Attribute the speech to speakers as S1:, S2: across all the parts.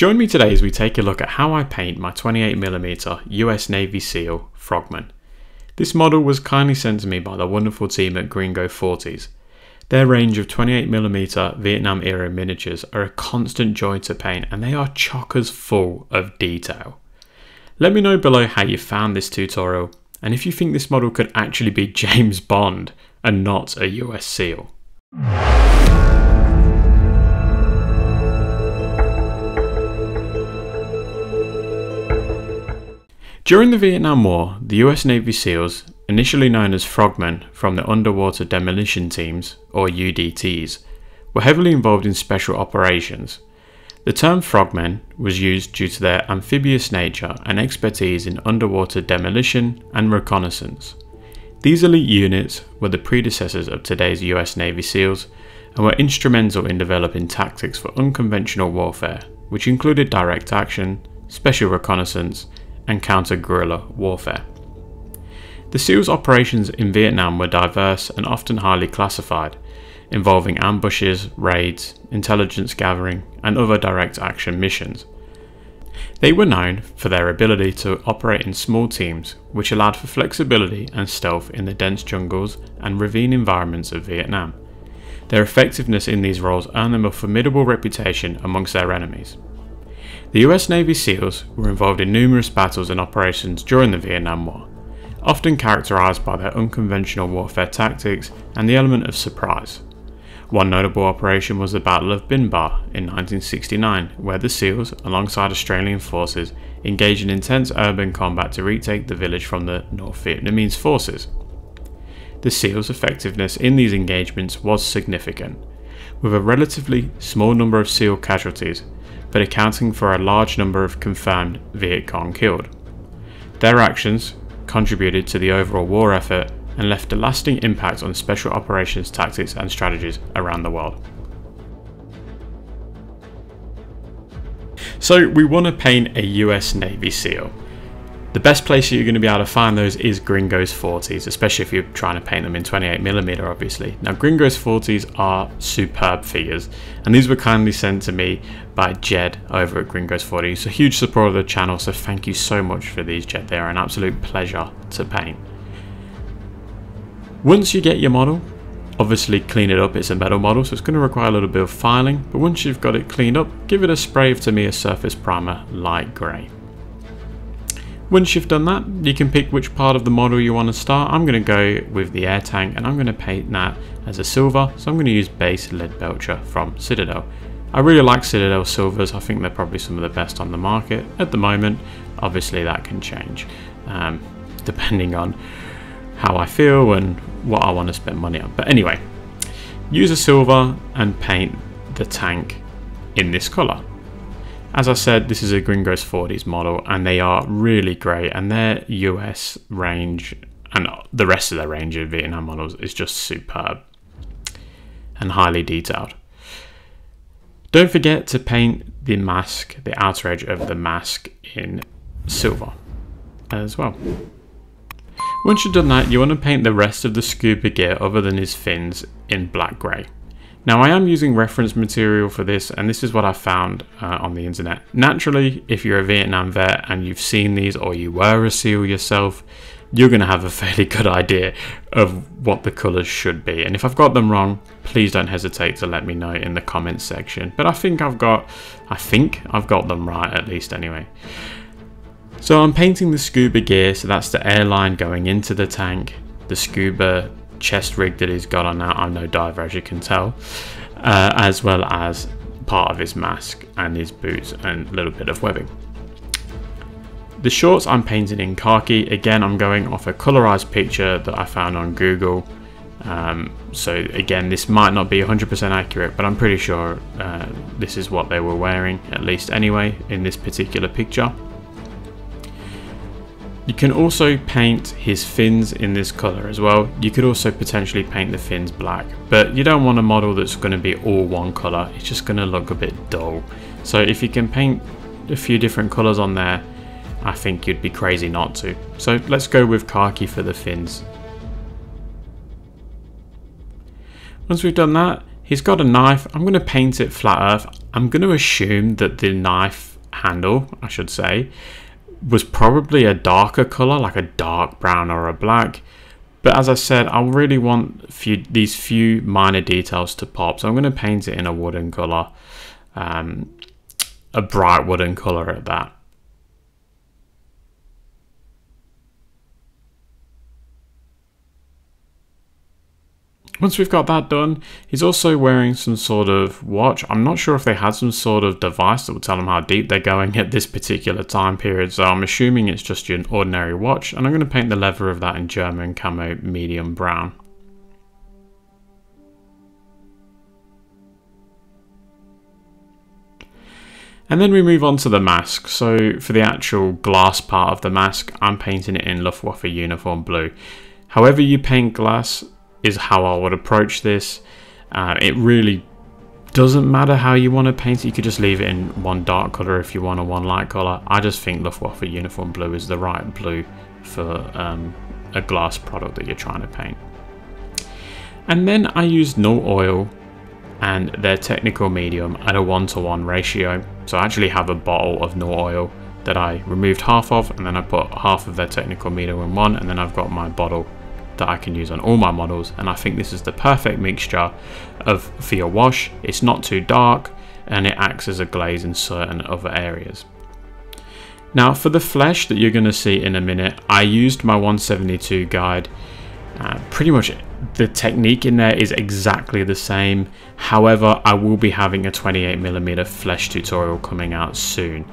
S1: Join me today as we take a look at how I paint my 28mm US Navy SEAL Frogman. This model was kindly sent to me by the wonderful team at Gringo40s. Their range of 28mm Vietnam era miniatures are a constant joy to paint, and they are chockers full of detail. Let me know below how you found this tutorial and if you think this model could actually be James Bond and not a US SEAL. During the Vietnam War, the US Navy SEALs, initially known as Frogmen from the Underwater Demolition Teams, or UDTs, were heavily involved in special operations. The term Frogmen was used due to their amphibious nature and expertise in underwater demolition and reconnaissance. These elite units were the predecessors of today's US Navy SEALs and were instrumental in developing tactics for unconventional warfare, which included direct action, special reconnaissance, and counter-guerrilla warfare. The SEALs' operations in Vietnam were diverse and often highly classified, involving ambushes, raids, intelligence gathering, and other direct action missions. They were known for their ability to operate in small teams, which allowed for flexibility and stealth in the dense jungles and ravine environments of Vietnam. Their effectiveness in these roles earned them a formidable reputation amongst their enemies. The US Navy SEALs were involved in numerous battles and operations during the Vietnam War, often characterized by their unconventional warfare tactics and the element of surprise. One notable operation was the Battle of Bin Ba in 1969, where the SEALs, alongside Australian forces, engaged in intense urban combat to retake the village from the North Vietnamese forces. The SEALs' effectiveness in these engagements was significant, with a relatively small number of SEAL casualties, but accounting for a large number of confirmed Viet Cong killed. Their actions contributed to the overall war effort and left a lasting impact on special operations tactics and strategies around the world. So we want to paint a US Navy SEAL. The best place you're going to be able to find those is Gringo40s, especially if you're trying to paint them in 28mm obviously. Now Gringo40s are superb figures, and these were kindly sent to me by Jed over at Gringos40s, a huge supporter of the channel, so thank you so much for these, Jed. They are an absolute pleasure to paint. Once you get your model, obviously clean it up. It's a metal model, so it's going to require a little bit of filing, but once you've got it cleaned up, give it a spray of Tamiya Surface Primer Light Grey. Once you've done that, you can pick which part of the model you want to start. I'm going to go with the air tank, and I'm going to paint that as a silver, so I'm going to use base lead belcher from Citadel. I really like Citadel silvers. I think they're probably some of the best on the market at the moment. Obviously that can change depending on how I feel and what I want to spend money on. But anyway, use a silver and paint the tank in this colour. As I said, this is a Gringos40s model, and they are really great, and their US range and the rest of their range of Vietnam models is just superb and highly detailed. Don't forget to paint the mask, the outer edge of the mask, in silver as well. Once you've done that, you want to paint the rest of the scuba gear other than his fins in black grey. Now I am using reference material for this, and this is what I found on the internet. Naturally, if you're a Vietnam vet and you've seen these, or you were a SEAL yourself, you're going to have a fairly good idea of what the colours should be. And if I've got them wrong, please don't hesitate to let me know in the comments section. But I think I've got them right, at least anyway. So I'm painting the scuba gear, so that's the airline going into the tank, the scuba chest rig that he's got on now. I'm no diver, as you can tell, as well as part of his mask and his boots and a little bit of webbing. The shorts I'm painting in khaki. Again, I'm going off a colorized picture that I found on Google. So again, this might not be 100% accurate, but I'm pretty sure this is what they were wearing, at least anyway, in this particular picture. You can also paint his fins in this colour as well. You could also potentially paint the fins black, but you don't want a model that's going to be all one colour. It's just going to look a bit dull. So if you can paint a few different colours on there, I think you'd be crazy not to. So let's go with khaki for the fins. Once we've done that, he's got a knife. I'm going to paint it flat earth. I'm going to assume that the knife handle, I should say, was probably a darker color, like a dark brown or a black. But as I said, I really want these few minor details to pop, so I'm going to paint it in a wooden color, a bright wooden color at that. Once we've got that done, he's also wearing some sort of watch. I'm not sure if they had some sort of device that would tell him how deep they're going at this particular time period, so I'm assuming it's just an ordinary watch, and I'm going to paint the leather of that in German camo medium brown. And then we move on to the mask. So for the actual glass part of the mask, I'm painting it in Luftwaffe uniform blue. However you paint glass is how I would approach this. It really doesn't matter how you want to paint it. You could just leave it in one dark color if you want, or one light color. I just think Luftwaffe uniform blue is the right blue for a glass product that you're trying to paint. And then I used null oil and their technical medium at a 1:1 ratio. So I actually have a bottle of null oil that I removed half of, and then I put half of their technical medium in one, and then I've got my bottle that I can use on all my models, and I think this is the perfect mixture for your wash. It's not too dark, and it acts as a glaze in certain other areas. Now for the flesh that you're going to see in a minute, I used my 172 guide. Pretty much the technique in there is exactly the same. However, I will be having a 28mm flesh tutorial coming out soon.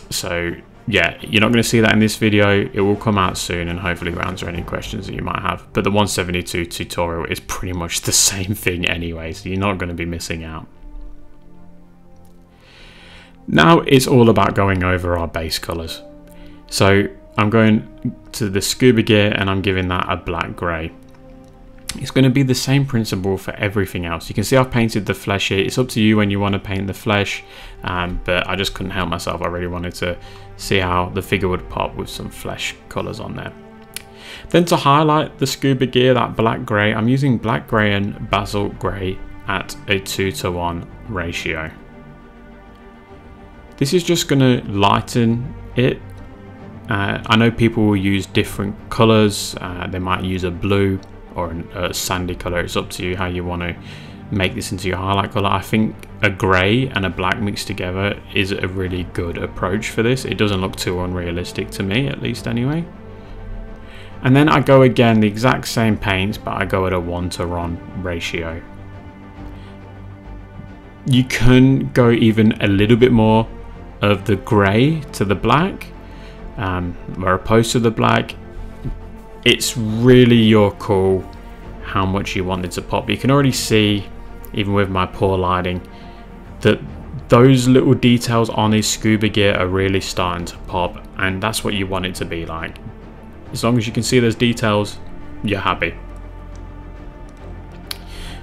S1: So yeah, you're not going to see that in this video. It will come out soon, and hopefully we'll answer any questions that you might have. But the 172 tutorial is pretty much the same thing anyway, so you're not going to be missing out. Now it's all about going over our base colors. So I'm going to the scuba gear and I'm giving that a black grey. It's going to be the same principle for everything else. You can see I've painted the flesh here. It's up to you when you want to paint the flesh, but I just couldn't help myself. I really wanted to see how the figure would pop with some flesh colours on there. Then to highlight the scuba gear, that black grey, I'm using black grey and basalt grey at a 2:1 ratio. This is just going to lighten it. I know people will use different colours. They might use a blue or a sandy colour. It's up to you how you want to make this into your highlight colour. I think a grey and a black mixed together is a really good approach for this. It doesn't look too unrealistic to me, at least anyway. And then I go again, the exact same paints, but I go at a 1:1 ratio. You can go even a little bit more of the grey to the black, or opposed to the black. It's really your call how much you want it to pop. You can already see, even with my poor lighting, that those little details on his scuba gear are really starting to pop, and that's what you want it to be like. As long as you can see those details, you're happy.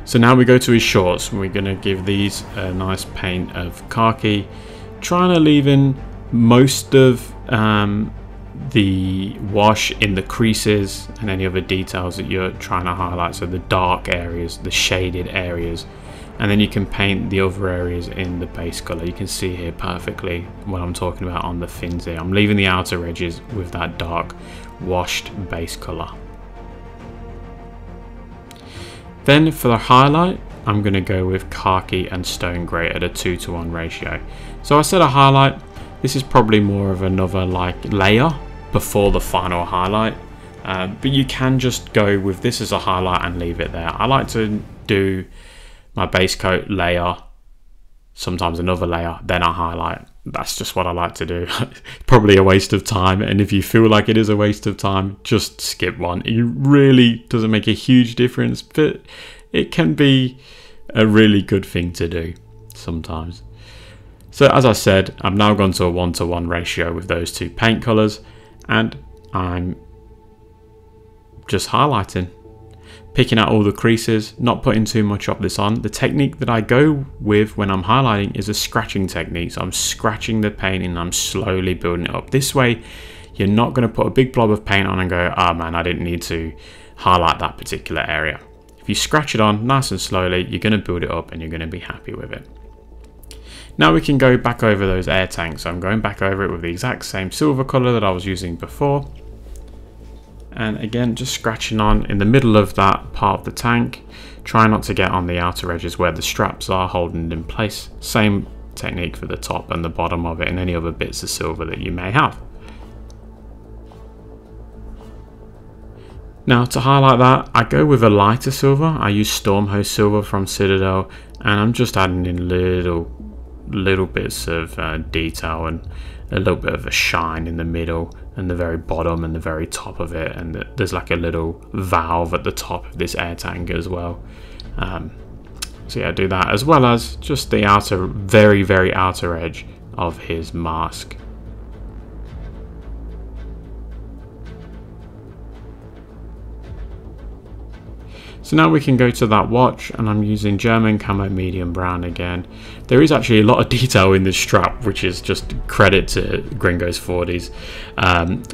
S1: So now we go to his shorts. We're going to give these a nice paint of khaki, trying to leave in most of the wash in the creases and any other details that you're trying to highlight, so the dark areas, the shaded areas, and then you can paint the other areas in the base color. You can see here perfectly what I'm talking about on the fins here. I'm leaving the outer edges with that dark washed base color. Then for the highlight, I'm going to go with khaki and stone grey at a 2:1 ratio. So I said a highlight. This is probably more of another like layer before the final highlight, but you can just go with this as a highlight and leave it there. I like to do my base coat layer, sometimes another layer, then a highlight. That's just what I like to do. Probably a waste of time, and if you feel like it is a waste of time, just skip one. It really doesn't make a huge difference, but it can be a really good thing to do sometimes. So as I said, I've now gone to a 1:1 ratio with those two paint colours, and I'm just highlighting, picking out all the creases, not putting too much of this on. The technique that I go with when I'm highlighting is a scratching technique. So I'm scratching the paint and I'm slowly building it up. This way, you're not going to put a big blob of paint on and go, oh man, I didn't need to highlight that particular area. If you scratch it on nice and slowly, you're going to build it up and you're going to be happy with it. Now we can go back over those air tanks. So I'm going back over it with the exact same silver color that I was using before. And again, just scratching on in the middle of that part of the tank. Try not to get on the outer edges where the straps are holding it in place. Same technique for the top and the bottom of it and any other bits of silver that you may have. Now to highlight that, I go with a lighter silver. I use Stormhost silver from Citadel, and I'm just adding in little bits of detail and a little bit of a shine in the middle and the very bottom and the very top of it, and there's like a little valve at the top of this air tank as well. So yeah, do that, as well as just the outer, very outer edge of his mask. So now we can go to that watch, and I'm using German camo medium brown again. There is actually a lot of detail in this strap, which is just credit to Gringo40s.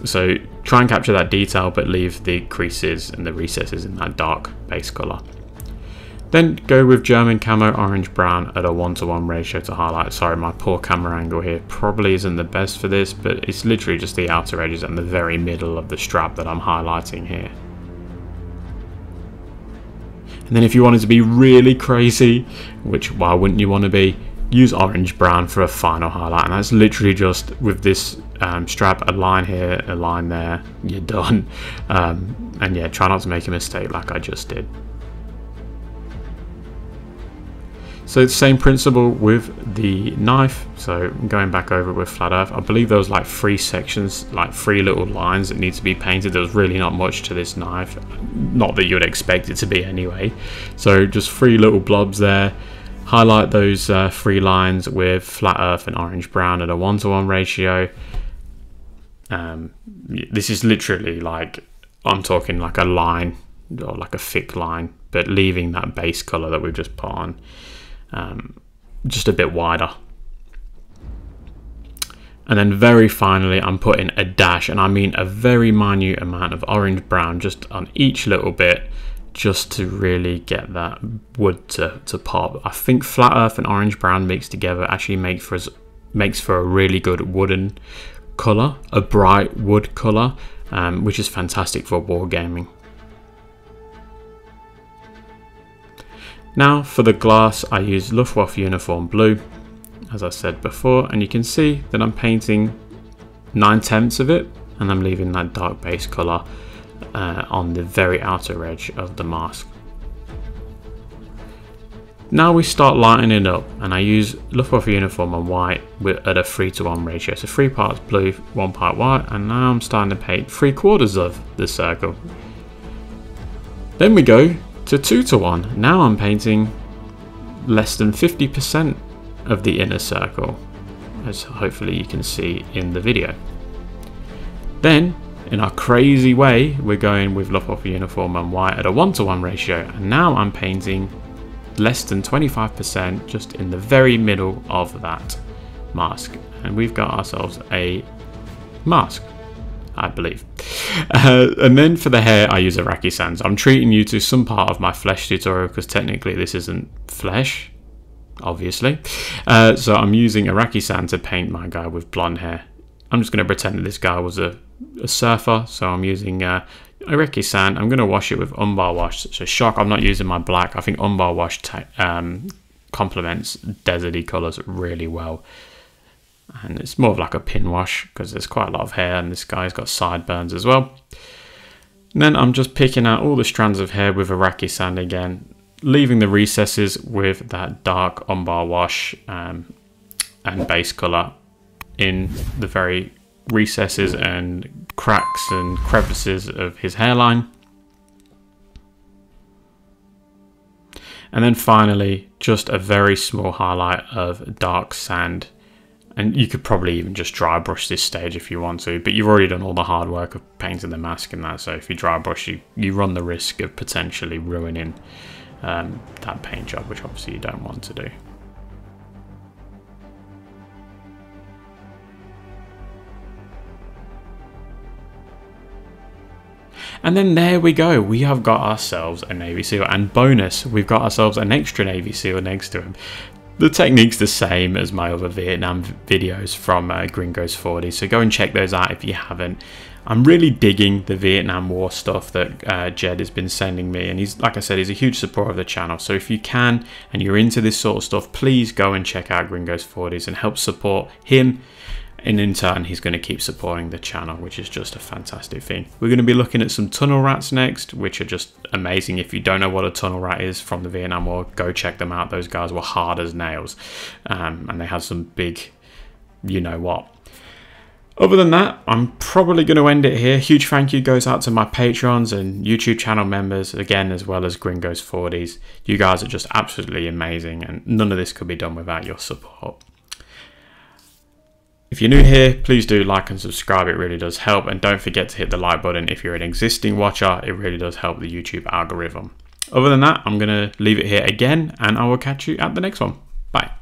S1: So try and capture that detail, but leave the creases and the recesses in that dark base color. Then go with German camo orange brown at a 1:1 ratio to highlight. Sorry, my poor camera angle here probably isn't the best for this, but it's literally just the outer edges and the very middle of the strap that I'm highlighting here. And then if you wanted to be really crazy, which why wouldn't you want to be, use orange brown for a final highlight. And that's literally just with this strap, a line here, a line there, you're done. And yeah, try not to make a mistake like I just did. So the same principle with the knife. So going back over it with flat earth, I believe there was like 3 sections, like 3 little lines that need to be painted. There was really not much to this knife, not that you would expect it to be anyway. So just 3 little blobs there. Highlight those 3 lines with flat earth and orange brown at a 1:1 ratio. This is literally like, I'm talking like a line or like a thick line, but leaving that base color that we've just put on just a bit wider. And then very finally, I'm putting a dash, and I mean a very minute amount of orange brown just on each little bit, just to really get that wood to pop. I think flat earth and orange brown mixed together actually makes for a really good wooden color, a bright wood color, which is fantastic for wargaming. Now for the glass, I use Luftwaffe uniform blue, as I said before, and you can see that I'm painting 9/10 of it, and I'm leaving that dark base color on the very outer edge of the mask. Now we start lightening it up, and I use Luftwaffe uniform on white at a 3:1 ratio, so 3 parts blue, 1 part white, and now I'm starting to paint 3/4 of the circle. Then we go to 2:1. Now I'm painting less than 50% of the inner circle, as hopefully you can see in the video. Then in our crazy way, we're going with Luftwaffe uniform and white at a 1:1 ratio, and now I'm painting less than 25% just in the very middle of that mask, and we've got ourselves a mask, I believe. And then for the hair, I use Iraqi sands. I'm treating you to some part of my flesh tutorial because technically this isn't flesh, obviously. So I'm using Iraqi sand to paint my guy with blonde hair. I'm just going to pretend that this guy was a surfer, so I'm using Iraqi sand. I'm going to wash it with umbar wash. So shock, I'm not using my black. I think umbar wash complements deserty colours really well. And it's more of like a pin wash because there's quite a lot of hair, and this guy's got sideburns as well. And then I'm just picking out all the strands of hair with Iraqi sand again, leaving the recesses with that dark umbar wash and base colour in the very recesses and cracks and crevices of his hairline. And then finally, just a very small highlight of dark sand. And you could probably even just dry brush this stage if you want to, but you've already done all the hard work of painting the mask and that, so if you dry brush, you run the risk of potentially ruining that paint job, which obviously you don't want to do. And then there we go, we have got ourselves a Navy SEAL, and bonus, we've got ourselves an extra Navy SEAL next to him. The technique's the same as my other Vietnam videos from Gringo40s, so go and check those out if you haven't. I'm really digging the Vietnam War stuff that Jed has been sending me, and he's, like I said, he's a huge supporter of the channel. So if you can and you're into this sort of stuff, please go and check out Gringo40s and help support him. And in turn, he's going to keep supporting the channel, which is just a fantastic thing. We're going to be looking at some tunnel rats next, which are just amazing. If you don't know what a tunnel rat is from the Vietnam War, go check them out. Those guys were hard as nails, and they had some big, you know what. Other than that, I'm probably going to end it here. Huge thank you goes out to my Patrons and YouTube channel members, again, as well as Gringos40s. You guys are just absolutely amazing, and none of this could be done without your support. If you're new here, please do like and subscribe. It really does help. And don't forget to hit the like button if you're an existing watcher. It really does help the YouTube algorithm. Other than that, I'm going to leave it here again, and I will catch you at the next one. Bye.